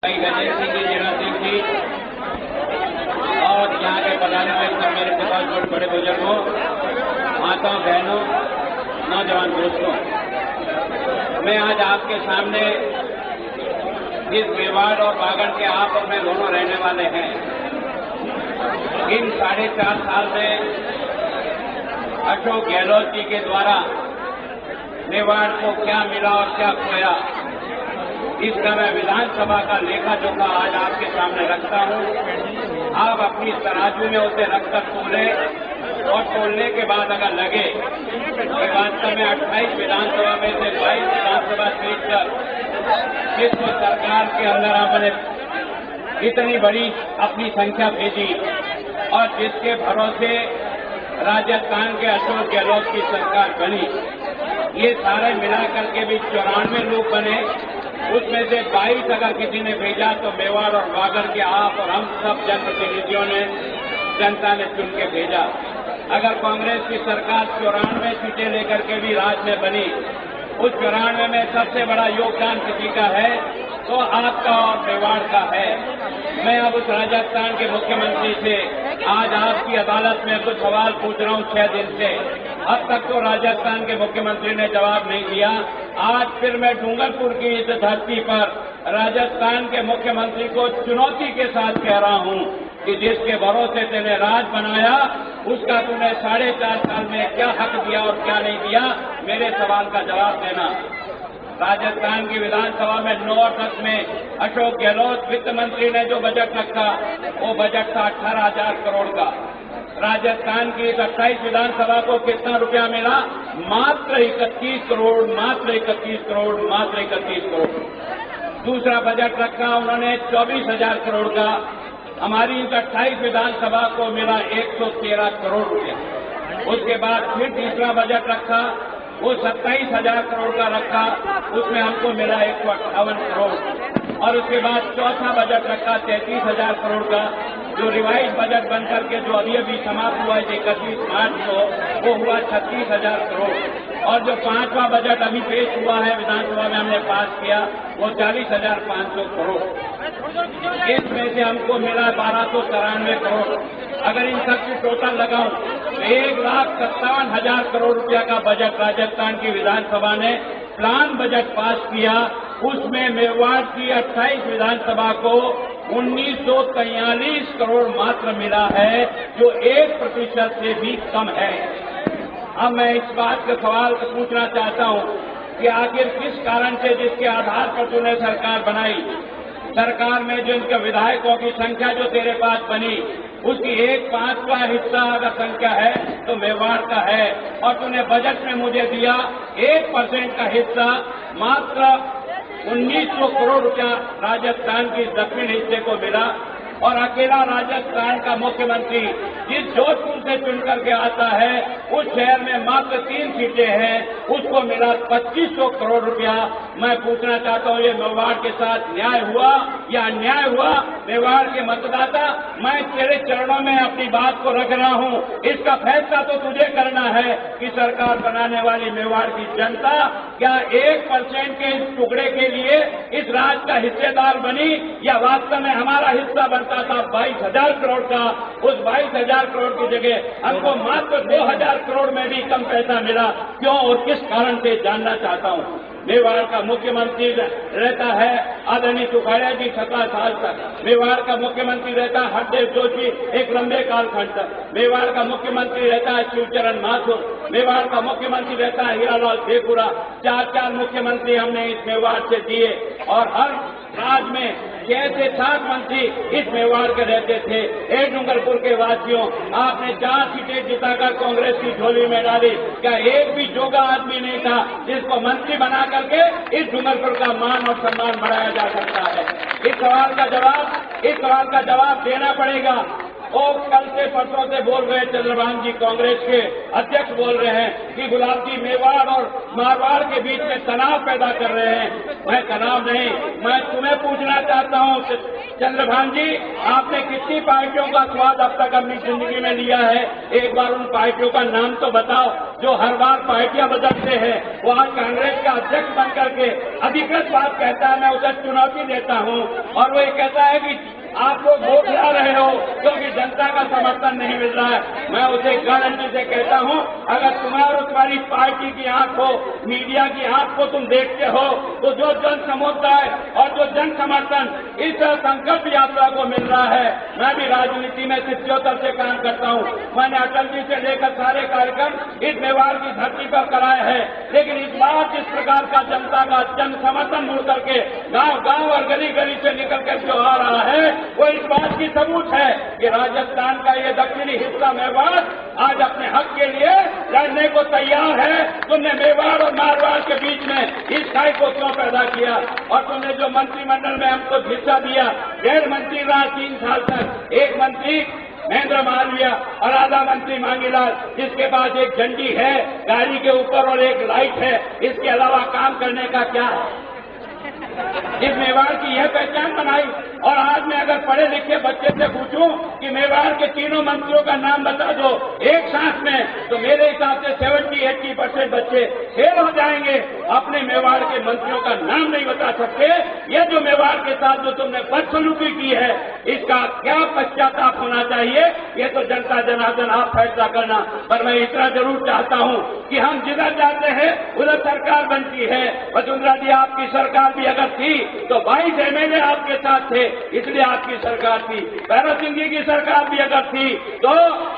गजेंद्र सिंह जी, जीरा सिंह जी और यहाँ के पधारने वाले सब मेरे पिता बड़े बुजुर्गों, माताओं, बहनों, नौजवान दोस्तों, मैं आज आपके सामने इस मेवाड़ और बागड़ के आप और मैं दोनों रहने वाले हैं। इन 4.5 साल में अशोक गहलोत जी के द्वारा मेवाड़ को क्या मिला और क्या खोया, इसका मैं विधानसभा का लेखा जोखा आज आपके सामने रखता हूं। आप अपनी तराजू में उसे रखकर तोले और तोलने के बाद अगर लगे कि वास्तव में 28 विधानसभा में से 22 विधानसभा सीट पर जिसको सरकार के अंदर आपने इतनी बड़ी अपनी संख्या भेजी और जिसके भरोसे राजस्थान के अशोक गहलोत की सरकार बनी, ये सारे मिलाकर के भी 94 लोग बने। उसमें से 22 अगर किसी ने भेजा तो मेवाड़ और बागड़ के आप और हम सब जनप्रतिनिधियों ने, जनता ने चुन के भेजा। अगर कांग्रेस की सरकार 94 सीटें लेकर के भी राज्य में बनी, उस 94 में सबसे बड़ा योगदान किसी का है तो आपका और मेवाड़ का है। मैं अब उस राजस्थान के मुख्यमंत्री से आज आपकी अदालत में कुछ सवाल पूछ रहा हूं 6 दिन से। अब तक तो राजस्थान के मुख्यमंत्री ने जवाब नहीं दिया। आज फिर मैं डूंगरपुर की इस धरती पर राजस्थान के मुख्यमंत्री को चुनौती के साथ कह रहा हूं कि जिसके भरोसे तेने राज बनाया, उसका तूने 4.5 साल में क्या हक दिया और क्या नहीं दिया, मेरे सवाल का जवाब देना। राजस्थान की विधानसभा में 9 अगस्त में अशोक गहलोत वित्त मंत्री ने जो बजट रखा, वो बजट था 18,000 करोड़ का। राजस्थान की 28 विधानसभा को कितना रुपया मिला? मात्र 31 करोड़, मात्र 31 करोड़, मात्र 31 करोड़। दूसरा बजट रखा उन्होंने 24,000 करोड़ का। हमारी इस 28 विधानसभा को मिला 113 करोड़ रुपया। उसके बाद फिर तीसरा बजट रखा, वो 27,000 करोड़ का रखा, उसमें हमको मिला 158 करोड़। और उसके बाद चौथा बजट रखा 33,000 करोड़ का, जो रिवाइज बजट बनकर के जो अभी समाप्त हुआ है 31 मार्च को, वो हुआ 36,000 करोड़। और जो 5वां बजट अभी पेश हुआ है विधानसभा में हमने पास किया, वो 40,500 करोड़। इसमें से हमको मिला 1293 करोड़। अगर इन सब की टोटल लगाऊं तो 1,57,000 करोड़ रुपया का बजट राजस्थान की विधानसभा ने प्लान बजट पास किया। उसमें मेवाड़ की 28 विधानसभा को 1943 करोड़ मात्र मिला है, जो 1% से भी कम है। अब मैं इस बात का सवाल पूछना चाहता हूं कि आखिर किस कारण से, जिसके आधार पर तूने सरकार बनाई, सरकार में जो इनके विधायकों की संख्या जो तेरे पास बनी, उसकी 1/5वां हिस्सा अगर संख्या है तो मेवाड़ का है। और तूने बजट में मुझे दिया 1% का हिस्सा, मात्र 1900 करोड़ रुपया राजस्थान की दक्षिण हिस्से को मिला। और अकेला राजस्थान का मुख्यमंत्री जिस जोधपुर से चुन करके आता है, उस शहर में मात्र 3 सीटें हैं, उसको मिला 2500 करोड़ रुपया। मैं पूछना चाहता हूं, ये मेवाड़ के साथ न्याय हुआ या अन्याय हुआ? मेवाड़ के मतदाता, मैं तेरे चरणों में अपनी बात को रख रहा हूं। इसका फैसला तो तुझे करना है कि सरकार बनाने वाली मेवाड़ की जनता क्या 1% के इस टुकड़े के लिए इस राज्य का हिस्सेदार बनी, या वास्तव में हमारा हिस्सा बनता था 22,000 करोड़ का। उस 22,000 करोड़ की जगह हमको मात्र 2,000 करोड़ में भी कम पैसा मिला। क्यों और किस कारण से, जानना चाहता हूं। मेवाड़ का मुख्यमंत्री रहता है आदरणीय सुखाड़िया जी 17 साल तक। मेवाड़ का मुख्यमंत्री रहता है हरदेव जोशी एक लंबे कालखंड तक। मेवाड़ का मुख्यमंत्री रहता है शिवचरण माथुर। मेवाड़ का मुख्यमंत्री रहता है हीरालाल देवपुरा। 4 मुख्यमंत्री हमने इस मेवाड़ से दिए और हर राज्य में 6 से 7 मंत्री इस मेवाड़ के रहते थे। एक डूंगरपुर के वासियों, आपने 4 सीटें जिताकर कांग्रेस की झोली में डाली। क्या एक भी जोगा आदमी नहीं था जिसको मंत्री बना करके इस डूंगरपुर का मान और सम्मान बढ़ाया जा सकता है? इस सवाल का जवाब देना पड़ेगा। वो कल से परसों से बोल रहे हैं, चंद्रभान जी कांग्रेस के अध्यक्ष बोल रहे हैं कि गुलाब जी मेवाड़ और मारवाड़ के बीच में तनाव पैदा कर रहे हैं। मैं तनाव नहीं, मैं तुम्हें पूछना चाहता हूं चंद्रभान जी, आपने कितनी पार्टियों का स्वाद अब तक अपनी जिंदगी में लिया है? एक बार उन पार्टियों का नाम तो बताओ जो हर बार पार्टियां बदलते हैं। वो आज कांग्रेस का अध्यक्ष बनकर के अधिकृत बात कहता है, मैं उसे चुनौती देता हूं, और वो ये कहता है कि आप लोग वोट ला रहे हो क्योंकि जनता का समर्थन नहीं मिल रहा है। मैं उसे गारंटी से कहता हूं, अगर तुम्हारी तुम्हारी पार्टी की आंख हो, मीडिया की आंख को तुम देखते हो, तो जो जन समुदाय और जो जन समर्थन इस संकल्प यात्रा को मिल रहा है, मैं भी राजनीति में 77 से काम करता हूं। मैंने अटल जी से लेकर सारे कार्यक्रम इस मेवाड़ की धरती पर कराए हैं, लेकिन इस बार जिस प्रकार का जनता का जन समर्थन मुड़ करके गांव गांव और गली गली से निकल कर जो आ रहा है, वो इस बात की सबूत है कि राजस्थान का ये दक्षिणी हिस्सा मेवाड़ आज अपने हक के लिए लड़ने को तैयार है। तुमने मेवाड़ और मारवाड़ के बीच में इस खाई को क्यों पैदा किया? और तुमने जो मंत्रिमंडल में हमको हिस्सा दिया, 1.5 मंत्री रहा 3 साल तक, एक मंत्री महेंद्र मालवीय और आधा मंत्री मांगीलाल, जिसके पास एक झंडी है गाड़ी के ऊपर और एक लाइट है, इसके अलावा काम करने का क्या है? इस मेवाड़ की यह पहचान बनाई। और आज मैं अगर पढ़े लिखे बच्चे से पूछूं कि मेवाड़ के तीनों मंत्रियों का नाम बता दो एक सांस में, तो मेरे हिसाब से 70-80% बच्चे फेल हो जाएंगे। अपने मेवाड़ के मंत्रियों का नाम नहीं बता सकते। ये जो मेवाड़ के साथ जो तुमने बदसलूकी की है, इसका क्या पश्चाताप होना चाहिए, ये तो जनता जनार्दन आप फैसला करना। पर मैं इतना जरूर चाहता हूं कि हम जिधर जाते हैं उधर सरकार बनती है। वसुंधरा जी, आपकी सरकार भी अगर थी तो 22 एमएलए आपके साथ थे, इसलिए आपकी सरकार थी। भैरव सिंह जी की सरकार भी अगर थी तो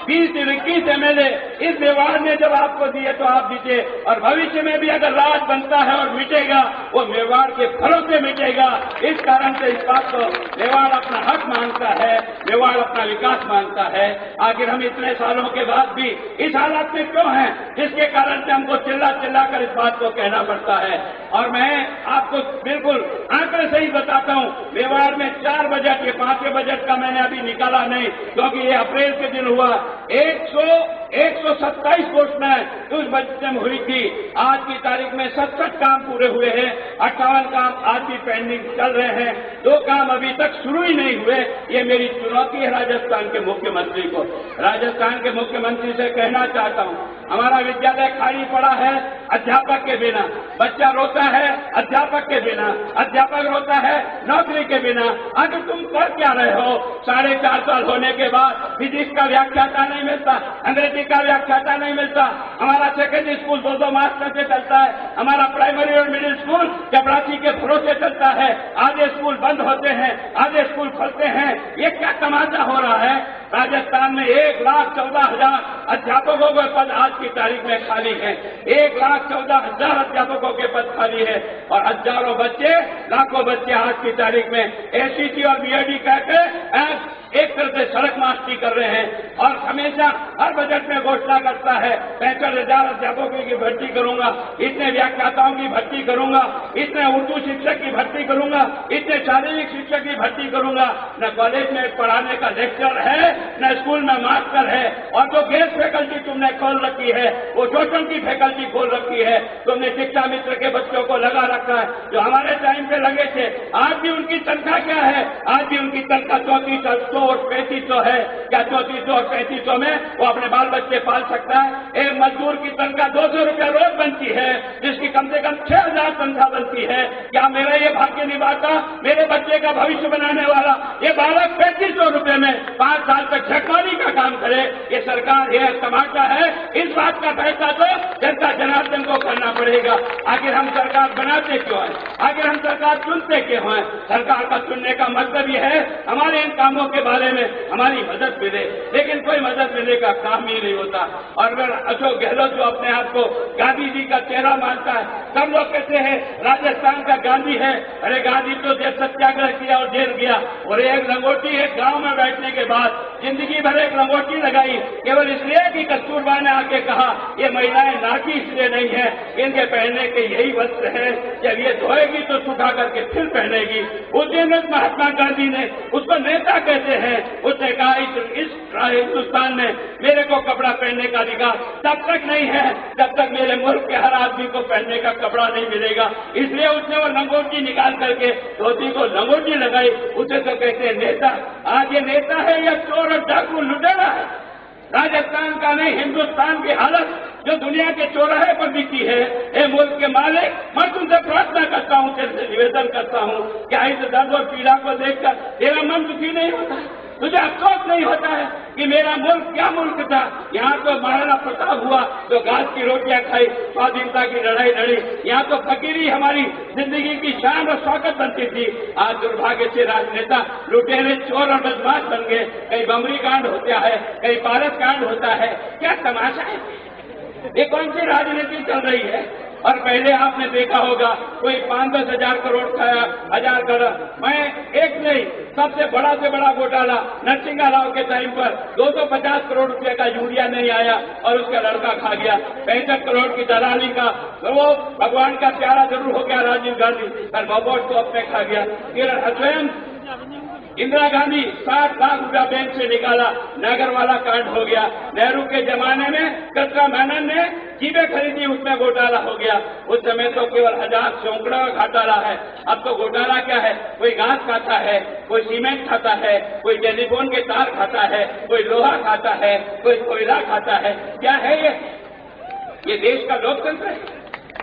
20-21 एमएलए इस मेवाड़ ने जब आपको दिए तो आप जीते। और भविष्य में भी अगर राज बनता है और मिटेगा, वो मेवाड़ के भरोसे मिटेगा। इस कारण से इस बात को मेवाड़ अपना हक मानता है, मेवाड़ अपना विकास मानता है। आखिर हम इतने सालों के बाद भी इस हालात में क्यों हैं, जिसके कारण से हमको चिल्ला चिल्ला कर इस बात को कहना पड़ता है। और मैं आपको बिल्कुल आंकड़े से ही बताता हूं, मेवाड़ में 4 बजट, ये 5वें बजट का मैंने अभी निकाला नहीं क्योंकि ये अप्रैल के दिन हुआ, 127 पोस्टें उस बजट में हुई थी। आज की तारीख में 67 काम पूरे हुए हैं, 58 काम आज भी पेंडिंग चल रहे हैं, 2 काम अभी तक शुरू ही नहीं हुए। ये मेरी चुनौती है राजस्थान के मुख्यमंत्री को। राजस्थान के मुख्यमंत्री से कहना चाहता हूं, हमारा विद्यालय खाली पड़ा है अध्यापक के बिना, बच्चा रोता है अध्यापक के बिना, अध्यापक रोता है नौकरी के बिना। आखिर तुम कर क्या रहे हो? 4.5 साल होने के बाद फिजिक्स का व्याख्याता नहीं मिलता, अंग्रेजी का व्याख्याता नहीं मिलता, हमारा सेकेंडरी स्कूल 2-2 मास्टर से चलता है, हमारा प्राइमरी और मिडिल स्कूल चपरासी के भरोसे चलता है। आधे स्कूल बंद होते हैं, आधे स्कूल खुलते हैं। ये क्या तमाशा हो रहा है? राजस्थान में 1,14,000 अध्यापकों के पद आज की तारीख में खाली है। 1,14,000 अध्यापकों के पद खाली है और हजारों बच्चे, लाखों बच्चे आज की तारीख में एसीटी और बीएडी कहकर एक तरह से सड़क मास्टरी कर रहे हैं। और हमेशा हर बजट में घोषणा करता है 65,000 अध्यापकों की भर्ती करूंगा, इतने व्याख्याताओं की भर्ती करूंगा, इतने उर्दू शिक्षक की भर्ती करूंगा, इतने शारीरिक शिक्षक की भर्ती करूंगा। न कॉलेज में पढ़ाने का लेक्चर है, न स्कूल में मास्टर है। और जो गेस्ट फैकल्टी तुमने खोल रखी है, वो शोषण की फैकल्टी खोल रखी है। तुमने शिक्षा मित्र के बच्चों को लगा रखा है, जो हमारे टाइम पे लगे थे। आज भी उनकी तनख्वाह क्या है? आज भी उनकी तनख्वाह 3400 और 3500 है। क्या 3400 और 3500 में वो अपने बाल बच्चे पाल सकता है? एक मजदूर की तनख्वाह 200 रुपया रोज बनती है, जिसकी कम से कम 6,000 तनख्वाह बनती है। क्या मेरा ये भाग्य निभाता, मेरे बच्चे का भविष्य बनाने वाला ये बालक 3500 रुपये में 5 साल तक झकमारी का काम करे? ये सरकार है, तमाशा है। इस बात का फैसला तो जनता जनार्दन को करना पड़ेगा। आखिर हम सरकार बनाते क्यों है? आखिर हम सरकार चुनते क्यों है? सरकार का चुनने का मतलब ये है हमारे इन कामों के बारे में हमारी मदद मिले, लेकिन कोई मदद मिलने का काम ही नहीं होता। और अगर अशोक गहलोत जो अपने आप को गांधी जी का चेहरा मानता है, सब लोग कहते हैं राजस्थान का गांधी है। अरे गांधी तो देश सत्याग्रह किया और जेल गया, और एक लंगोटी एक गांव में बैठने के बाद जिंदगी भर एक लंगोटी लगाई केवल इसलिए कि कस्तूरबा ने आके कहा ये महिलाएं नाकी इसलिए नहीं है, इनके पहनने के यही वस्त्र है, जब ये धोएगी तो सुखा करके फिर पहनेगी। उस दिन महात्मा गांधी ने उसको नेता कहते हैं, उसने कहा इस हिंदुस्तान में मेरे को कपड़ा पहनने का अधिकार तब तक नहीं है जब तक मेरे मुल्क के हर आदमी को पहनने का कपड़ा नहीं मिलेगा। इसलिए उसने वो लंगोटी निकाल करके धोती को लंगोटी लगाई। उसे तो कहते हैं नेता। आज ये नेता है या चोर और डाकू लुटेरा है? राजस्थान का नहीं, हिंदुस्तान की हालत जो दुनिया के चौराहे पर दिखी है। ए मुल्क के मालिक, मैं तुमसे प्रार्थना करता हूँ, तेरे से निवेदन करता हूँ, क्या इस दर्द और पीड़ा को देखकर तेरा मन दुखी नहीं होता? तुझे अफसोस नहीं होता है कि मेरा मुल्क क्या मुल्क था? यहाँ तो महाराणा प्रताप हुआ तो घास की रोटियां खाई, स्वाधीनता की लड़ाई लड़ी। यहाँ तो फकीरी हमारी जिंदगी की शान और शौकत बनती थी। आज दुर्भाग्य से राजनेता लुटेरे, चोर और बदमाश बन गए। कहीं बमरी कांड होता है, कहीं पारस कांड होता है। क्या तमाशा है? ये कौन सी राजनीति चल रही है? और पहले आपने देखा होगा कोई 5-10 हजार करोड़ खाया, 1000 करोड़। मैं एक नहीं, सबसे बड़ा से बड़ा घोटाला नरसिंह राव के टाइम पर 250 करोड़ रुपए का यूरिया नहीं आया और उसका लड़का खा गया। 65 करोड़ की दलाली का वो भगवान का प्यारा जरूर हो गया राजीव गांधी, पर बबोट तो अपने खा गया। फिर स्वयं इंदिरा गांधी 60 लाख रुपया बैंक से निकाला, नगर वाला कांड हो गया। नेहरू के जमाने में कचरा मेनन ने चीजें खरीदी, उसमें घोटाला हो गया। उस समय तो केवल 1000 सैकड़ों का घोटाला है। अब तो घोटाला क्या है? कोई घास खाता है, कोई सीमेंट खाता है, कोई टेलीफोन के तार खाता है, कोई लोहा खाता है, कोई कोयला खाता है। क्या है ये देश का लोकतंत्र है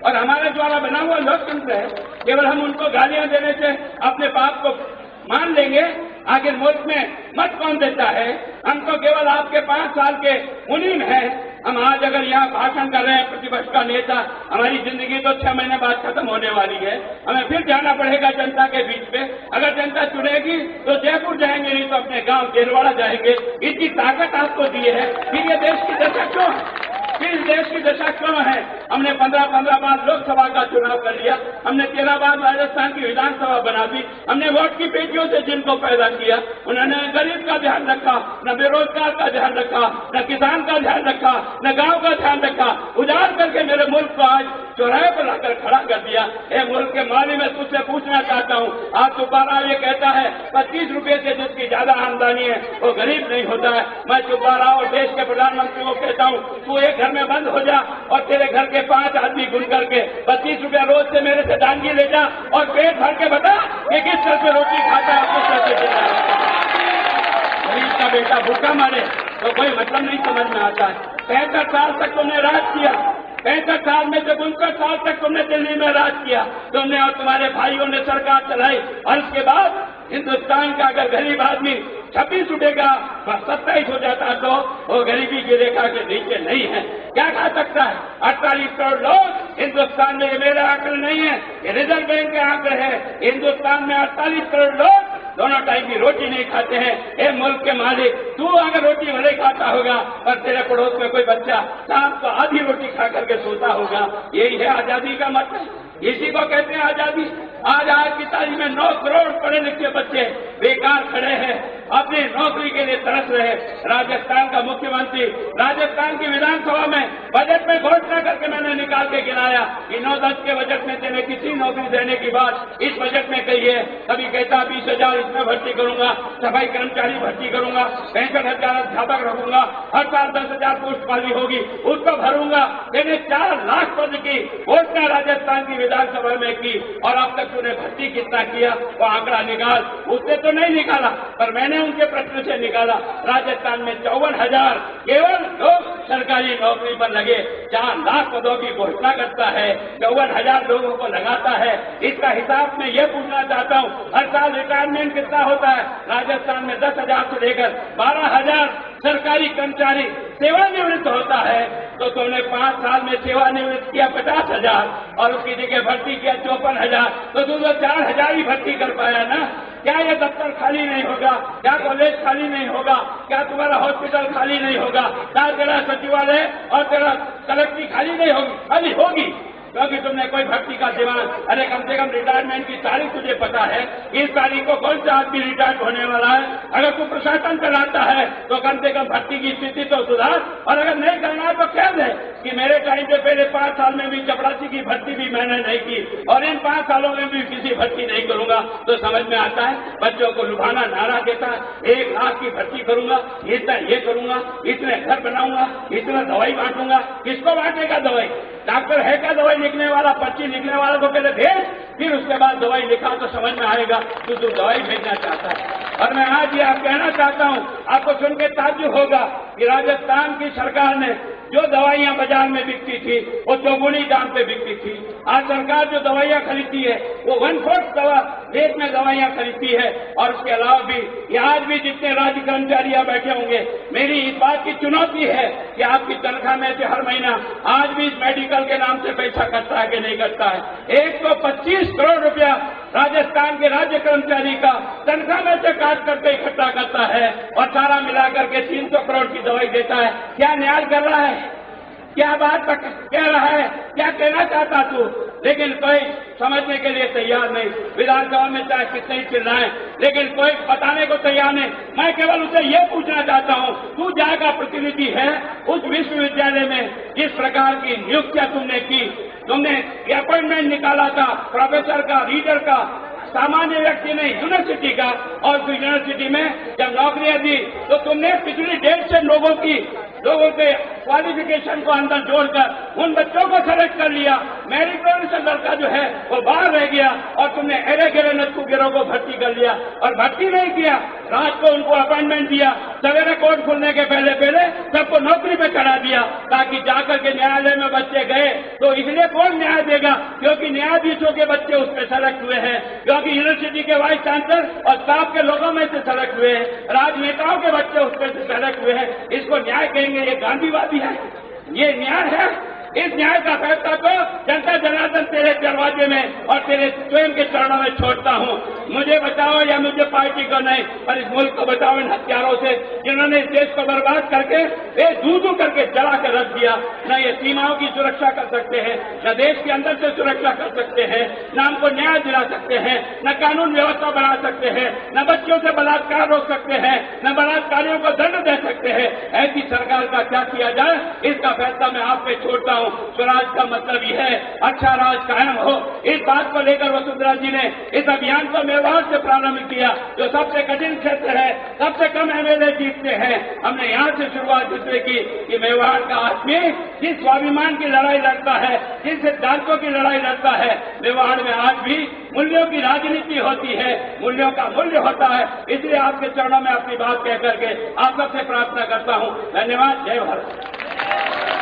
और हमारे द्वारा बना हुआ लोकतंत्र है। केवल हम उनको गालियां देने से अपने पाप को मान लेंगे? आखिर मुल्क में मत कौन देता है? हम तो केवल आपके 5 साल के मुनीम हैं। हम आज अगर यहाँ भाषण कर रहे हैं प्रतिपक्ष का नेता, हमारी जिंदगी तो 6 महीने बाद खत्म होने वाली है। हमें फिर जाना पड़ेगा जनता के बीच में। अगर जनता चुनेगी तो जयपुर जाएंगे, नहीं तो अपने गांव देलवाड़ा जाएंगे। इसकी ताकत आपको दी है, फिर ये देश की दशा क्यों है? फिर देश की दशा क्यों है? हमने 15 बार लोकसभा का चुनाव कर लिया, हमने 13 बार राजस्थान की विधानसभा बना दी। हमने वोट की पेटियों से जिनको पैदा किया, उन्होंने गरीब का ध्यान रखा, न बेरोजगार का ध्यान रखा, न किसान का ध्यान रखा, न गांव का ध्यान रखा। उजाड़ करके मेरे मुल्क को आज चौराहे पर लाकर खड़ा कर दिया। ए मुल्क के माली, मैं तुझसे पूछना चाहता हूँ, आज दोबारा ये कहता है 25 रुपए से जिसकी ज्यादा आमदनी है वो गरीब नहीं होता है। मैं दोबारा और देश के प्रधानमंत्री को कहता हूँ, तू एक घर में बंद हो जा और तेरे घर के 5 आदमी गुन करके 25 रुपया रोज से मेरे से दानगी ले जा और पेट भर के बता कि किस तरह से रोटी खाता है, किस तरह से देता है। गरीब का बेटा भूखा मारे तो कोई मतलब नहीं समझ में आता है। 65 साल तक तुमने राज किया, 65 साल में से 59 साल तक तुमने दिल्ली में राज किया, तुमने और तुम्हारे भाइयों ने सरकार चलाई। और उसके बाद हिंदुस्तान का अगर गरीब आदमी 26 उठेगा 27 हो जाता तो वो गरीबी की रेखा के नीचे नहीं है। क्या खा सकता है? 48 करोड़ लोग हिंदुस्तान में, ये मेरा आंकड़े नहीं है, ये रिजर्व बैंक के आंकड़े हैं। हिंदुस्तान में 48 करोड़ लोग दोनों टाइम की रोटी नहीं खाते हैं। ए मुल्क के मालिक, तू अगर रोटी भले खाता होगा पर तेरे पड़ोस में कोई बच्चा शाम को आधी रोटी खा करके सोता होगा। यही है आजादी का मतलब, इसी को कहते हैं आजादी। आज की तारीख में 9 करोड़ पढ़े लिखे बच्चे बेकार खड़े हैं, अपनी नौकरी के लिए तरस रहे। राजस्थान का मुख्यमंत्री राजस्थान की विधानसभा में बजट में घोषणा करके मैंने निकाल के गिनाया कि 9-10 के बजट में तेने किसी नौकरी देने की बात इस बजट में कही है। कभी कहता 20,000 इसमें भर्ती करूंगा, सफाई कर्मचारी भर्ती करूंगा, 65,000 अध्यापक रखूंगा, हर साल 10,000 पोस्ट खाली होगी, उसको भरूंगा। मैंने 4 लाख पद की घोषणा राजस्थान की विधानसभा में की और अब तक तूने भर्ती कितना किया वो आंकड़ा निकाल। उससे तो नहीं निकाला पर मैंने उनके प्रश्न से निकाला। राजस्थान में 54,000 केवल लोग सरकारी नौकरी पर लगे, 4 लाख पदों की घोषणा करता है, 54,000 लोगों को लगाता है। इसका हिसाब मैं ये पूछना चाहता हूँ, हर साल रिटायरमेंट कितना होता है? राजस्थान में 10,000 से लेकर 12,000 सरकारी कर्मचारी सेवानिवृत्त होता है। तो तुमने 5 साल में सेवानिवृत्त किया 50,000 और उसकी जगह भर्ती किया 54,000, तो तुम तो 4,000 ही भर्ती कर पाया ना। क्या ये दफ्तर खाली नहीं होगा? क्या कॉलेज खाली नहीं होगा? क्या तुम्हारा हॉस्पिटल खाली नहीं होगा? क्या तेरा सचिवालय और तेरा कलेक्ट्री खाली नहीं होगी? खाली होगी। क्योंकि तुमने कोई भर्ती का दिमाग, अरे कम से कम रिटायरमेंट की तारीख तुझे पता है, इस तारीख को कौन सा आदमी रिटायर्ड होने वाला है। अगर तू प्रशासन चलाता है तो कम से कम भर्ती की स्थिति तो सुधार, और अगर नहीं करना है तो कह दे कि मेरे टाइम पे पहले 5 साल में भी चपरासी की भर्ती भी मैंने नहीं की और इन 5 सालों में भी किसी भर्ती नहीं करूंगा। तो समझ में आता है, बच्चों को लुभाना नारा देता है, 1 लाख की भर्ती करूंगा, इतना ये करूंगा, इतने घर बनाऊंगा, इतना दवाई बांटूंगा। किसको बांटेगा दवाई? डॉक्टर है क्या दवाई लिखने वाला? पर्ची लिखने वाला को पहले भेज, फिर उसके बाद दवाई लिखा तो समझ में आएगा कि तू दवाई भेजना चाहता है। और मैं आज ये कहना चाहता हूं, आपको सुन के ताज्जुब होगा कि राजस्थान की सरकार ने जो दवाइयां बाजार में बिकती थी वो चौगुनी दाम पे बिकती थी। आज सरकार जो दवाइयां खरीदती है वो 1/4 दवा रेट में दवाइयां खरीदती है। और उसके अलावा भी आज भी जितने राज्य कर्मचारी यहाँ बैठे होंगे, मेरी इस बात की चुनौती है कि आपकी तनख्वाह में से हर महीना आज भी इस मेडिकल के नाम से पैसा कटता है कि नहीं कटता है। 125 करोड़ रुपया राजस्थान के राज्य कर्मचारी का तनख्वाह में से काट करके इकट्ठा करता है और सारा मिलाकर के 300 करोड़ की दवाई देता है। क्या न्याय कर रहा है? क्या बात कह रहा है? क्या कहना चाहता तू? लेकिन कोई समझने के लिए तैयार नहीं। विधानसभा में चाहे कितने ही चिल्लाएं, लेकिन कोई बताने को तैयार नहीं। मैं केवल उसे ये पूछना चाहता हूं, तू जहाँ का प्रतिनिधि है उस विश्वविद्यालय में जिस प्रकार की नियुक्तियां तुमने की, तुमने अपॉइंटमेंट निकाला था प्रोफेसर का, रीडर का, सामान्य व्यक्ति नहीं, यूनिवर्सिटी का, और उस यूनिवर्सिटी में जब नौकरियां दी तो तुमने पिछली 150 लोगों के क्वालिफिकेशन को अंदर जोड़कर उन बच्चों को सेलेक्ट कर लिया। मेरिटोरियस लड़का जो है वो बाहर रह गया और तुमने एरे गिरे नक्कू गिरोह को भर्ती कर लिया। और भर्ती नहीं किया, रात को उनको अपॉइंटमेंट दिया, सवेरे कोर्ट खुलने के पहले सबको नौकरी पे चढ़ा दिया ताकि जाकर के न्यायालय में बच्चे गए। तो इसलिए कौन न्याय देगा? क्योंकि न्यायाधीशों के बच्चे उसमें सेलेक्ट हुए हैं, क्योंकि यूनिवर्सिटी के वाइस चांसलर और स्टाफ के लोगों में से सेलेक्ट हुए हैं, राजनेताओं के बच्चे उसमें से सेलेक्ट हुए हैं। इसको न्याय कहेंगे? ये गांधीवादी है? ये न्याय है? इस न्याय का फैसला तो जनता जनार्दन तेरे दरवाजे में और तेरे स्वयं के चरणों में छोड़ता हूं। मुझे बचाओ या मुझे पार्टी को नहीं, पर इस मुल्क को बचाओ इन हत्यारों से जिन्होंने इस देश को बर्बाद करके धू करके जला कर रख दिया। न ये सीमाओं की सुरक्षा कर सकते हैं, न देश के अंदर से सुरक्षा कर सकते हैं, न हमको न्याय दिला सकते हैं, न कानून व्यवस्था बना सकते हैं, न बच्चों से बलात्कार रोक सकते हैं, न बलात्कारियों को दंड दे सकते हैं। ऐसी सरकार का क्या किया जाए, इसका फैसला मैं आप पे छोड़ता हूं। स्वराज का मतलब यह है अच्छा राज कायम हो। इस बात को लेकर वसुंधरा जी ने इस अभियान को मेवाड़ से प्रारंभ किया, जो सबसे कठिन क्षेत्र है, सबसे कम एमएलए जीतते हैं। हमने यहां से शुरुआत इसलिए की कि मेवाड़ का आदमी जिस स्वाभिमान की लड़ाई लड़ता है, जिन सिद्धांतों की लड़ाई लड़ता है, मेवाड़ में आज भी मूल्यों की राजनीति होती है, मूल्यों का मूल्य होता है। इसलिए आपके चरणों में अपनी बात कह करके आप सबसे प्रार्थना करता हूं। धन्यवाद। जय भारत।